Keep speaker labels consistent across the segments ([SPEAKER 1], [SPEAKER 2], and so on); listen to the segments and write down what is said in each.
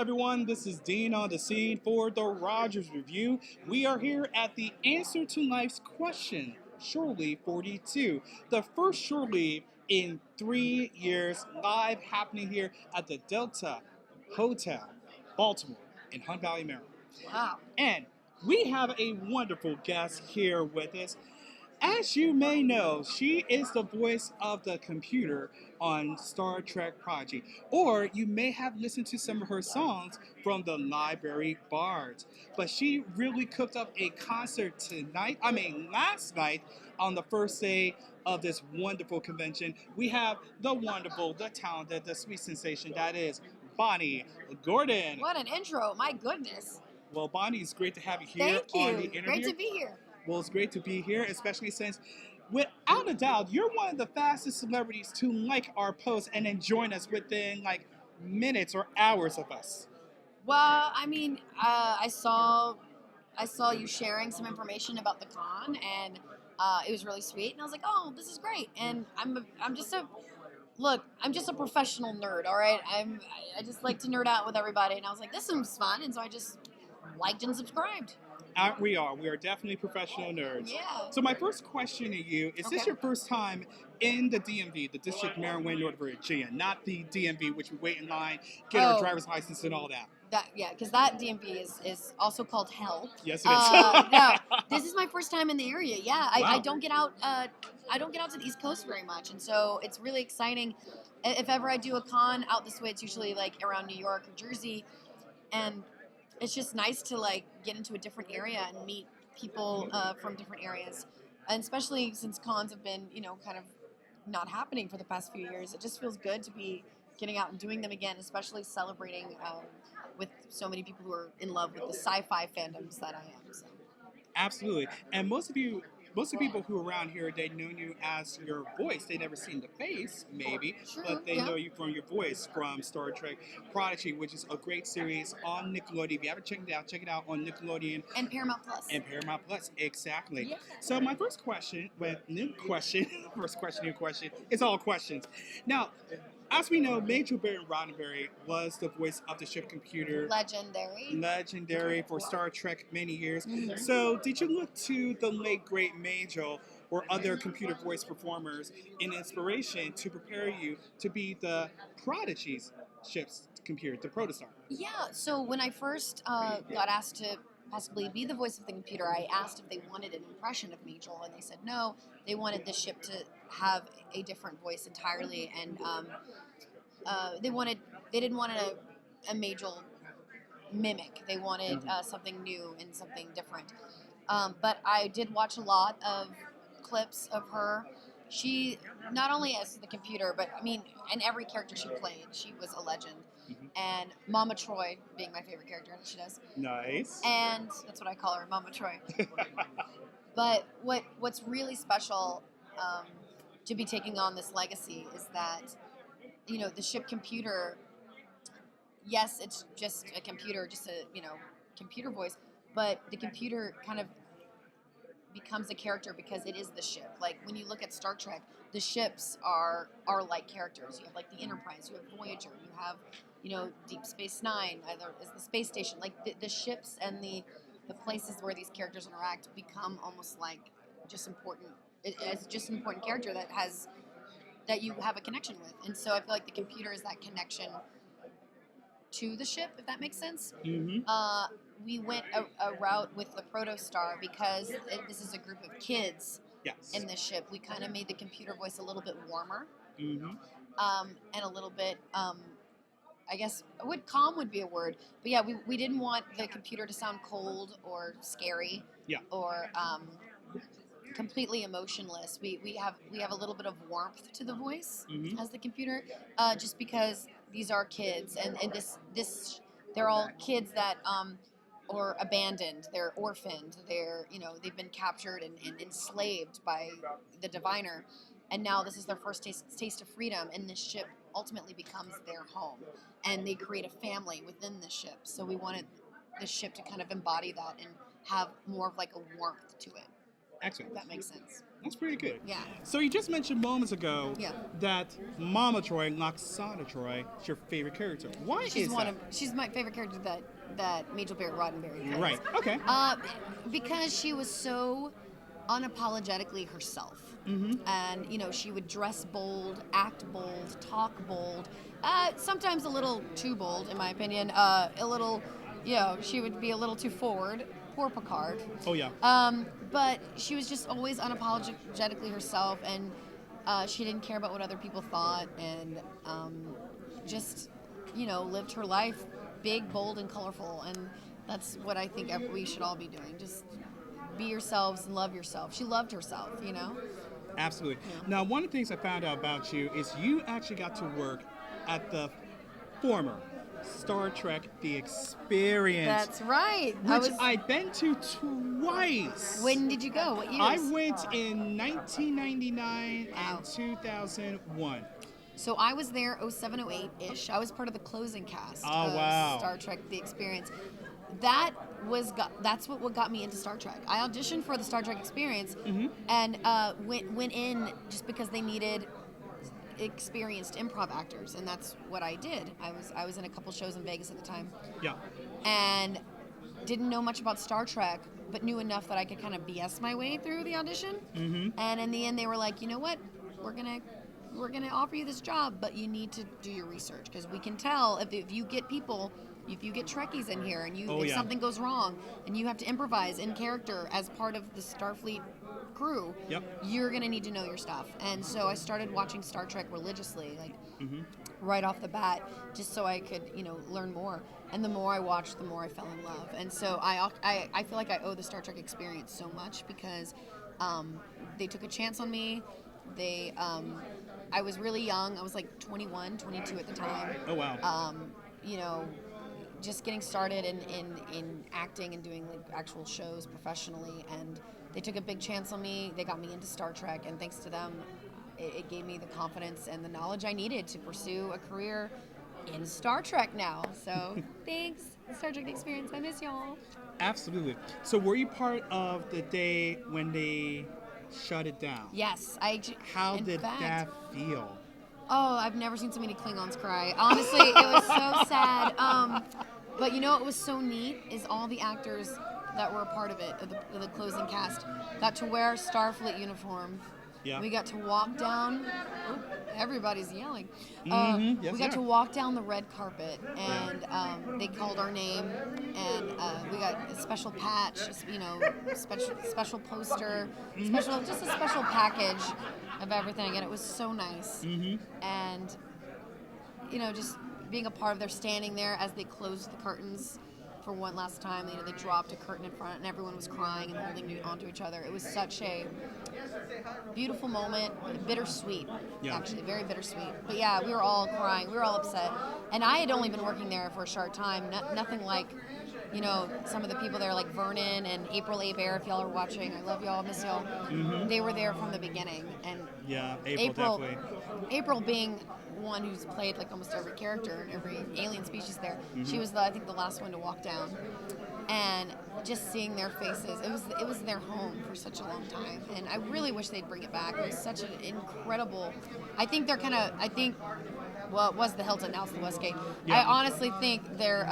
[SPEAKER 1] everyone, this is Dean on the scene for the Rogers Revue. We are here at the Answer to Life's Question, Surely 42. The first Surely in 3 years, live happening here at the Delta Hotel, Baltimore, in Hunt Valley, Maryland.
[SPEAKER 2] Wow.
[SPEAKER 1] And we have a wonderful guest here with us. As you may know, she is the voice of the computer on Star Trek Prodigy, or you may have listened to some of her songs from the Library Bards. But she really cooked up a concert last night on the first day of this wonderful convention. We have the wonderful, the talented, the sweet sensation that is Bonnie Gordon.
[SPEAKER 2] What an intro. My goodness.
[SPEAKER 1] Well, Bonnie, it's great to have you here
[SPEAKER 2] Thank you.
[SPEAKER 1] on the interview.
[SPEAKER 2] Great to be here.
[SPEAKER 1] Well, it's great to be here, especially since, without a doubt, you're one of the fastest celebrities to like our post and then join us within like minutes or hours of us.
[SPEAKER 2] Well, I saw you sharing some information about the con, and it was really sweet. And I was like, oh, this is great. And I'm just a professional nerd. All right, I just like to nerd out with everybody. And I was like, this seems fun, and so I just liked and subscribed.
[SPEAKER 1] We are definitely professional nerds.
[SPEAKER 2] Yeah.
[SPEAKER 1] So my first question to you, is this your first time in the DMV, the District Maryland, Northern Virginia, not the DMV, which we wait in line, get our driver's license and all that?
[SPEAKER 2] Because that DMV is also called hell.
[SPEAKER 1] Yes, it is.
[SPEAKER 2] No, this is my first time in the area. Yeah,
[SPEAKER 1] Wow.
[SPEAKER 2] I don't get out. I don't get out to the East Coast very much, and so it's really exciting. If ever I do a con out this way, it's usually like around New York or Jersey, and it's just nice to like get into a different area and meet people from different areas, and especially since cons have been kind of not happening for the past few years. It just feels good to be getting out and doing them again, especially celebrating with so many people who are in love with the sci-fi fandoms that I am. So.
[SPEAKER 1] Absolutely. And most of the people who are around here, they know you as your voice. They never seen the face, maybe, but they know you from your voice from Star Trek Prodigy, which is a great series on Nickelodeon. If you haven't checked it out, check it out on Nickelodeon.
[SPEAKER 2] And Paramount Plus.
[SPEAKER 1] Exactly.
[SPEAKER 2] Yeah.
[SPEAKER 1] So my first question, new question, it's all questions. Now, as we know, Major Baron Roddenberry was the voice of the ship computer. Legendary for Star Trek many years.
[SPEAKER 2] Mm-hmm.
[SPEAKER 1] So did you look to the late, great Major or other computer voice performers in inspiration to prepare you to be the Prodigy's ship's computer, the Protostar?
[SPEAKER 2] Yeah, so when I first got asked to possibly be the voice of the computer, I asked if they wanted an impression of Major, and they said no. They wanted the ship to have a different voice entirely, and they didn't want a Major mimic. They wanted something new and something different. But I did watch a lot of clips of her. She, not only as the computer, but and every character she played, she was a legend. Mm-hmm. And Mama Troy being my favorite character that she does.
[SPEAKER 1] Nice.
[SPEAKER 2] And that's what I call her, Mama Troy. But what's really special to be taking on this legacy is that, the ship computer, yes, it's just a computer, just a, computer voice, but the computer kind of becomes a character because it is the ship. Like when you look at Star Trek, the ships are like characters. You have like the Enterprise, you have Voyager, you have, Deep Space Nine, either is the space station. Like the ships and the places where these characters interact become almost like just important. It's just an important character that you have a connection with. And so I feel like the computer is that connection to the ship, if that makes sense.
[SPEAKER 1] Mm-hmm.
[SPEAKER 2] We went a route with the Protostar because this is a group of kids in this ship. We kind of made the computer voice a little bit warmer, and a little bit, I guess, calm would be a word. But yeah, we didn't want the computer to sound cold or scary or completely emotionless. We have a little bit of warmth to the voice as the computer, just because these are kids, and this they're all kids that or abandoned, they're orphaned, they've been captured and enslaved by the diviner, and now this is their first taste of freedom, and this ship ultimately becomes their home, and they create a family within the ship. So we wanted the ship to kind of embody that and have more of like a warmth to it.
[SPEAKER 1] Excellent.
[SPEAKER 2] If that makes sense.
[SPEAKER 1] That's pretty good.
[SPEAKER 2] Yeah.
[SPEAKER 1] So you just mentioned moments ago
[SPEAKER 2] Yeah.
[SPEAKER 1] that Mama Troy, Loxana Troy, is your favorite character. Why
[SPEAKER 2] She's
[SPEAKER 1] is
[SPEAKER 2] one
[SPEAKER 1] that?
[SPEAKER 2] she's my favorite character that Majel Barrett Roddenberry plays.
[SPEAKER 1] Right. Okay.
[SPEAKER 2] Because she was so unapologetically herself. And, you know, she would dress bold, act bold, talk bold, sometimes a little too bold, in my opinion. A little, you know, she would be a little too forward. Poor Picard.
[SPEAKER 1] Oh, yeah.
[SPEAKER 2] But she was just always unapologetically herself, and she didn't care about what other people thought, and just, you know, lived her life big, bold, and colorful. And that's what I think we should all be doing. Just be yourselves and love yourself. She loved herself, you know?
[SPEAKER 1] Absolutely.
[SPEAKER 2] Yeah.
[SPEAKER 1] Now, one of the things I found out about you is you actually got to work at the former Star Trek The Experience.
[SPEAKER 2] That's right.
[SPEAKER 1] Which I've been to twice.
[SPEAKER 2] When did you go? What years?
[SPEAKER 1] I went in 1999 and 2001.
[SPEAKER 2] So I was there 07, 08-ish. I was part of the closing cast of Star Trek The Experience. That's what got me into Star Trek. I auditioned for the Star Trek Experience and went in just because they needed experienced improv actors, and that's what I did. I was in a couple shows in Vegas at the time. Yeah. And didn't know much about Star Trek, but knew enough that I could kind of BS my way through the audition. And in the end, they were like, you know what? We're gonna offer you this job, but you need to do your research, because we can tell if you get people. If you get Trekkies in here and if something goes wrong and you have to improvise in character as part of the Starfleet crew, you're going to need to know your stuff. And so I started watching Star Trek religiously, like right off the bat, just so I could, you know, learn more. And the more I watched, the more I fell in love. And so I feel like I owe the Star Trek Experience so much, because they took a chance on me. I was really young. I was like 21, 22 at the time.
[SPEAKER 1] Oh, wow.
[SPEAKER 2] You know, just getting started in acting and doing like actual shows professionally, and they took a big chance on me. They got me into Star Trek, and thanks to them, it gave me the confidence and the knowledge I needed to pursue a career in Star Trek now. So thanks, Star Trek Experience. I miss y'all.
[SPEAKER 1] Absolutely. So were you part of the day when they shut it down?
[SPEAKER 2] Yes.
[SPEAKER 1] How did that feel?
[SPEAKER 2] Oh, I've never seen so many Klingons cry. Honestly, it was so sad. But you know what was so neat is all the actors that were a part of it, of the closing cast, got to wear Starfleet uniform. Yeah. We got to walk down. Oh, everybody's yelling.
[SPEAKER 1] Yes,
[SPEAKER 2] we got to walk down the red carpet, and they called our name, and we got a special patch, you know, special poster, just a special package of everything, and it was so nice. And you know, just being a part of their standing there as they closed the curtains for one last time. You know, they dropped a curtain in front, and everyone was crying and holding onto each other. It was such a beautiful moment, bittersweet, actually, very bittersweet. But yeah, we were all crying, we were all upset, and I had only been working there for a short time. Nothing like, you know, some of the people there, like Vernon and April Bear. If y'all are watching, I love y'all, miss y'all. They were there from the beginning, and
[SPEAKER 1] April definitely.
[SPEAKER 2] April being one who's played like almost every character and every alien species there. She was I think the last one to walk down, and just seeing their faces, it was their home for such a long time, and I really wish they'd bring it back. It was such an incredible. I think they're well, it was the Hilton, now it's the Westgate. I honestly think they're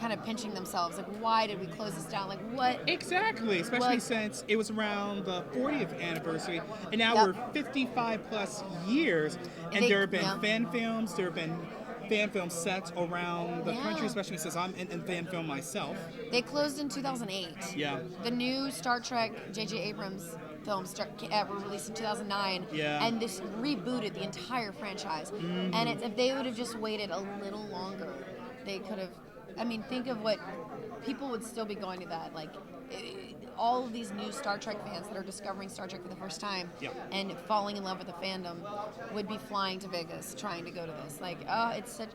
[SPEAKER 2] kind of pinching themselves, like, why did we close this down? Like, what?
[SPEAKER 1] Exactly, especially since it was around the 40th anniversary, and now we're 55 plus years, and there have been fan films, there have been fan film sets around the country, especially since I'm in fan film myself.
[SPEAKER 2] They closed in 2008. Yeah. The new Star Trek J.J. Abrams films were released in 2009, and this rebooted the entire franchise. And if they would have just waited a little longer, they could have. I mean, think of what people would still be going to that. Like, all of these new Star Trek fans that are discovering Star Trek for the first time and falling in love with the fandom would be flying to Vegas trying to go to this. Like,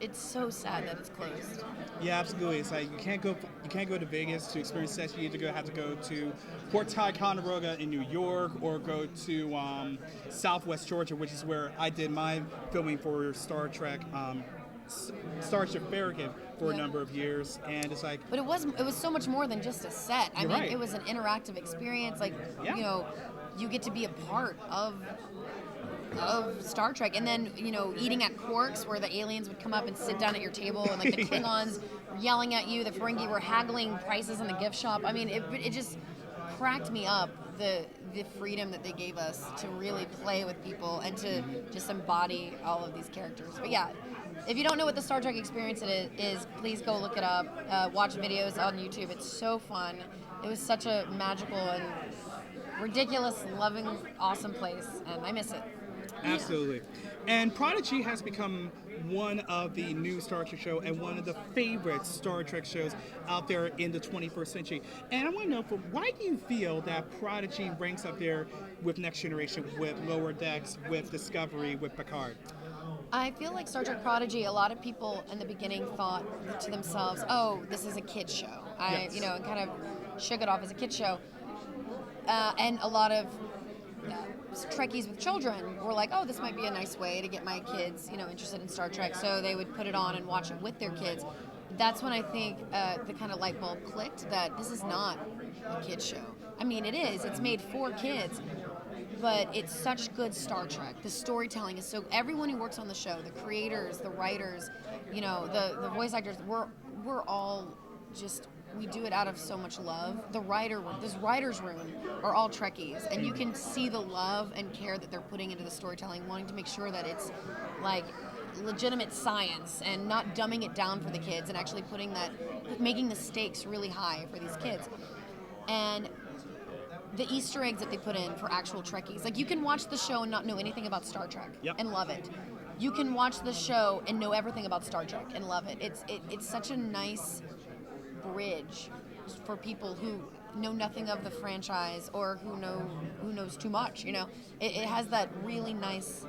[SPEAKER 2] it's so sad that it's closed.
[SPEAKER 1] Yeah, absolutely. It's like you can't go to Vegas to experience that. You either have to go to Port Ticonderoga in New York, or go to Southwest Georgia, which is where I did my filming for Star Trek. Starship Farragut for a number of years, and it's like.
[SPEAKER 2] But it was so much more than just a set. I mean, it was an interactive experience. Like, you know, you get to be a part of Star Trek. And then, eating at Quarks, where the aliens would come up and sit down at your table, and like the Klingons were yelling at you, the Ferengi were haggling prices in the gift shop. I mean, it just cracked me up, the freedom that they gave us to really play with people and to just embody all of these characters. But yeah, if you don't know what the Star Trek experience is, please go look it up. Watch videos on YouTube. It's so fun. It was such a magical and ridiculous, loving, awesome place, and I miss it.
[SPEAKER 1] Absolutely. And Prodigy has become one of the new Star Trek show and one of the favorite Star Trek shows out there in the 21st century. And I want to know, why do you feel that Prodigy ranks up there with Next Generation, with Lower Decks, with Discovery, with Picard?
[SPEAKER 2] I feel like Star Trek Prodigy, a lot of people in the beginning thought to themselves, oh, this is a kid's show. And kind of shook it off as a kid's show. And a lot of Trekkies with children were like, oh, this might be a nice way to get my kids, interested in Star Trek. So they would put it on and watch it with their kids. That's when I think the kind of light bulb clicked that this is not a kid's show. I mean, it is. It's made for kids. But it's such good Star Trek. The storytelling is so... Everyone who works on the show, the creators, the writers, the voice actors, we're all just... We do it out of so much love. This writer's room are all Trekkies, and you can see the love and care that they're putting into the storytelling, wanting to make sure that it's like legitimate science and not dumbing it down for the kids, and actually making the stakes really high for these kids. And the Easter eggs that they put in for actual Trekkies, like you can watch the show and not know anything about Star Trek and love it. You can watch the show and know everything about Star Trek and love it. It's such a nice bridge for people who know nothing of the franchise or who knows too much. It has that really nice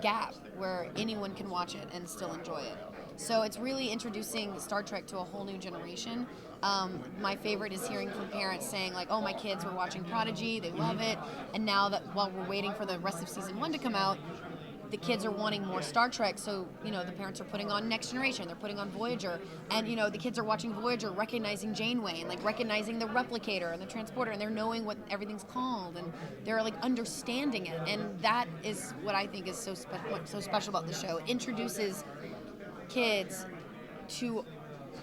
[SPEAKER 2] gap where anyone can watch it and still enjoy it. So it's really introducing Star Trek to a whole new generation. My favorite is hearing from parents saying like, oh, my kids were watching Prodigy, they love it, and now that while we're waiting for the rest of season 1 to come out, the kids are wanting more Star Trek, so, the parents are putting on Next Generation, they're putting on Voyager, and, the kids are watching Voyager, recognizing Janeway, and, like, recognizing the replicator and the transporter, and they're knowing what everything's called, and they're, like, understanding it, and that is what I think is so special about the show. It introduces kids to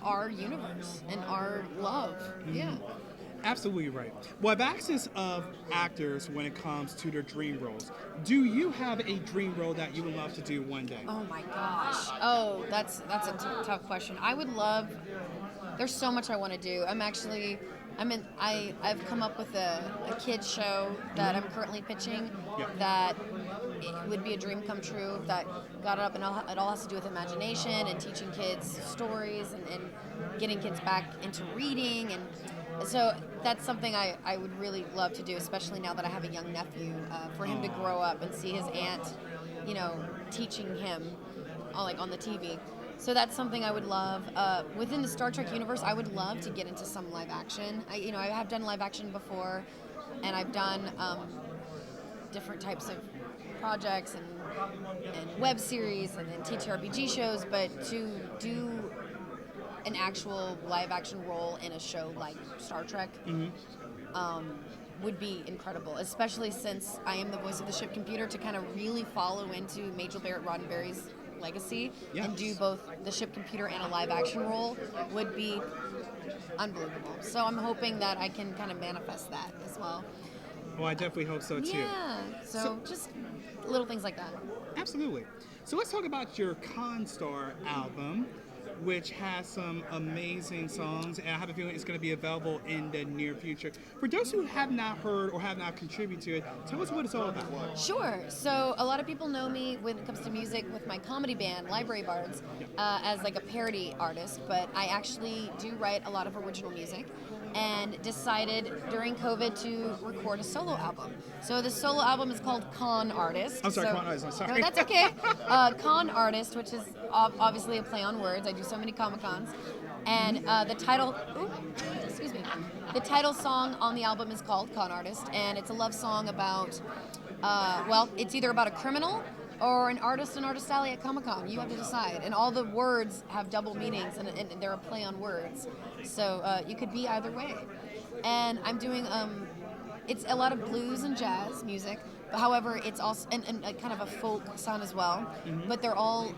[SPEAKER 2] our universe and our love. Yeah.
[SPEAKER 1] Absolutely right. Well, I've asked this of actors when it comes to their dream roles. Do you have a dream role that you would love to do one day?
[SPEAKER 2] Oh my gosh. Oh, that's a tough question. I would love. There's so much I want to do. I've come up with a kids show that I'm currently pitching that it would be a dream come true, that got it up, and it all has to do with imagination and teaching kids stories and getting kids back into reading. And so that's something I would really love to do, especially now that I have a young nephew, for him to grow up and see his aunt, teaching him on the TV. So that's something I would love. Within the Star Trek universe, I would love to get into some live action. I have done live action before, and I've done different types of projects and web series and TTRPG shows, but to do an actual live action role in a show like Star Trek would be incredible, especially since I am the voice of the ship computer, to kind of really follow into Majel Barrett Roddenberry's legacy and do both the ship computer and a live action role would be unbelievable. So I'm hoping that I can kind of manifest that as well.
[SPEAKER 1] Well, I definitely hope so too.
[SPEAKER 2] Yeah, so just little things like that.
[SPEAKER 1] Absolutely. So let's talk about your Constar album, which has some amazing songs, and I have a feeling it's going to be available in the near future. For those who have not heard or have not contributed to it, tell us what it's all about.
[SPEAKER 2] Sure. So a lot of people know me when it comes to music with my comedy band, Library Bards, as like a parody artist, but I actually do write a lot of original music, and decided during COVID to record a solo album. So the solo album is called Con Artist.
[SPEAKER 1] I'm sorry, Con Artist, I'm sorry.
[SPEAKER 2] No, that's okay. Con Artist, which is obviously a play on words. I do so many Comic-Cons. And the title song on the album is called Con Artist, and it's a love song about, it's either about a criminal or an artist and artist alley at Comic-Con. You have to decide. And all the words have double meanings, and they're a play on words. So you could be either way. And I'm doing it's a lot of blues and jazz music. But however, it's also and a kind of a folk sound as well. But they're all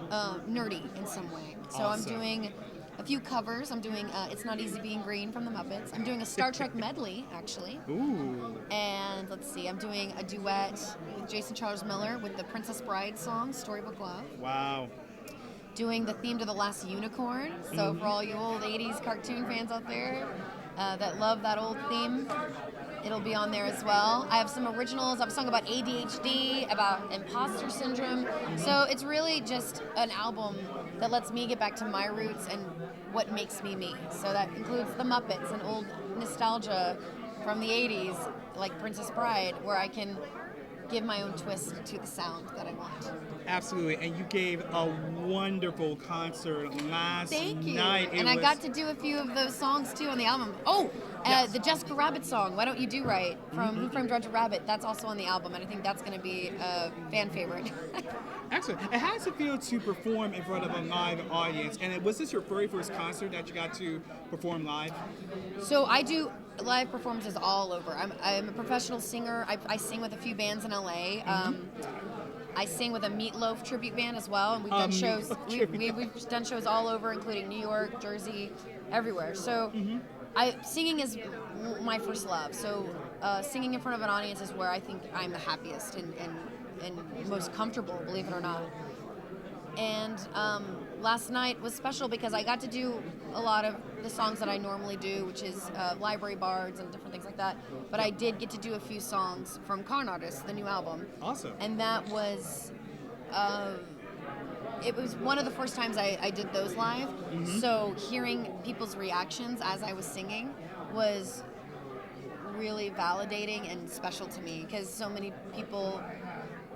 [SPEAKER 2] nerdy in some way. So I'm doing a few covers. I'm doing It's Not Easy Being Green from the Muppets. I'm doing a Star Trek medley, actually.
[SPEAKER 1] Ooh.
[SPEAKER 2] And let's see, I'm doing a duet with Jason Charles Miller with the Princess Bride song, Storybook Love.
[SPEAKER 1] Wow.
[SPEAKER 2] Doing the theme to The Last Unicorn. So for all you old 80s cartoon fans out there that love that old theme, it'll be on there as well. I have some originals. I have a song about ADHD, about imposter syndrome. So it's really just an album that lets me get back to my roots and what makes me me. So that includes the Muppets and old nostalgia from the 80s, like Princess Bride, where I can give my own twist to the sound that I want.
[SPEAKER 1] Absolutely, and you gave a wonderful concert last
[SPEAKER 2] Thank you.
[SPEAKER 1] night.
[SPEAKER 2] And I got to do a few of those songs too on the album. Oh, the Jessica Rabbit song, Why Don't You Do Right, from Who Framed Roger Rabbit, that's also on the album, and I think that's going to be a fan favorite.
[SPEAKER 1] Excellent. And how does it feel to perform in front of a live audience? And was this your very first concert that you got to perform live?
[SPEAKER 2] So I do live performances all over. I'm a professional singer. I sing with a few bands in LA. I sing with a Meatloaf tribute band as well, and we've done shows. We've done shows all over, including New York, Jersey, everywhere. So, singing is my first love. So, singing in front of an audience is where I think I'm the happiest and most comfortable, believe it or not. And last night was special because I got to do a lot of the songs that I normally do, which is Library Bards and different things like that. But I did get to do a few songs from Con Artists, the new album.
[SPEAKER 1] Awesome.
[SPEAKER 2] And that was, it was one of the first times I did those live. So hearing people's reactions as I was singing was really validating and special to me because so many people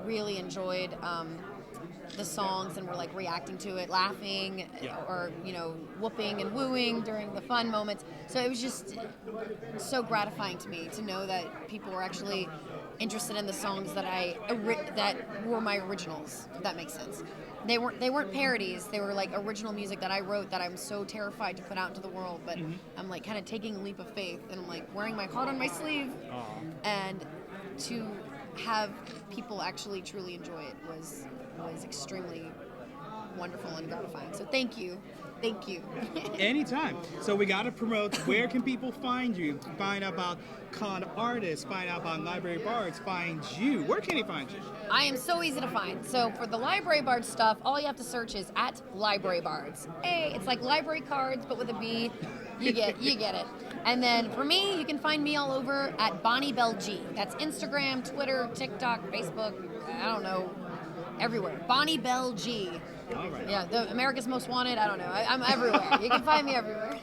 [SPEAKER 2] really enjoyed the songs and were like reacting to it, laughing or whooping and wooing during the fun moments. So it was just so gratifying to me to know that people were actually interested in the songs that that were my originals, if that makes sense. They weren't parodies. They were like original music that I wrote that I'm so terrified to put out into the world. But I'm like kind of taking a leap of faith and I'm like wearing my heart on my sleeve. And to have people actually truly enjoy it was extremely wonderful and gratifying. So thank you.
[SPEAKER 1] Anytime. So we got to promote. Where can people find you? Find out about Con Artists, find out about Library Bards, find you. Where can they find you?
[SPEAKER 2] I am so easy to find. So for the Library Bards stuff, all you have to search is at Library Bards. Hey, it's like library cards, but with a B. You get it. And then for me, you can find me all over at Bonnie Bell G. That's Instagram, Twitter, TikTok, Facebook, I don't know, everywhere. Bonnie Bell G.
[SPEAKER 1] All right.
[SPEAKER 2] Yeah, the America's Most Wanted, I don't know. I'm everywhere. You can find me everywhere.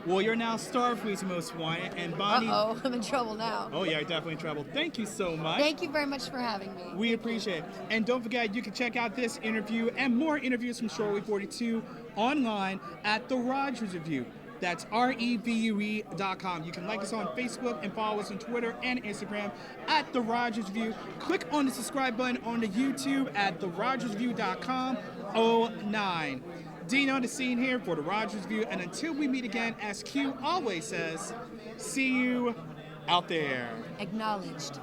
[SPEAKER 1] Well, you're now Starfleet's Most Wanted, and Bonnie...
[SPEAKER 2] Uh-oh, I'm in trouble now.
[SPEAKER 1] Oh, yeah, you're definitely in trouble. Thank you so much.
[SPEAKER 2] Thank you very much for having me.
[SPEAKER 1] We appreciate it. And don't forget, you can check out this interview and more interviews from Shortwave 42 online at the Rogers Revue. That's revue.com. You can like us on Facebook and follow us on Twitter and Instagram at The Rogers Revue. Click on the subscribe button on the YouTube at therogersrevue.com/09. Dean on the scene here for The Rogers Revue. And until we meet again, as Q always says, see you out there.
[SPEAKER 2] Acknowledged.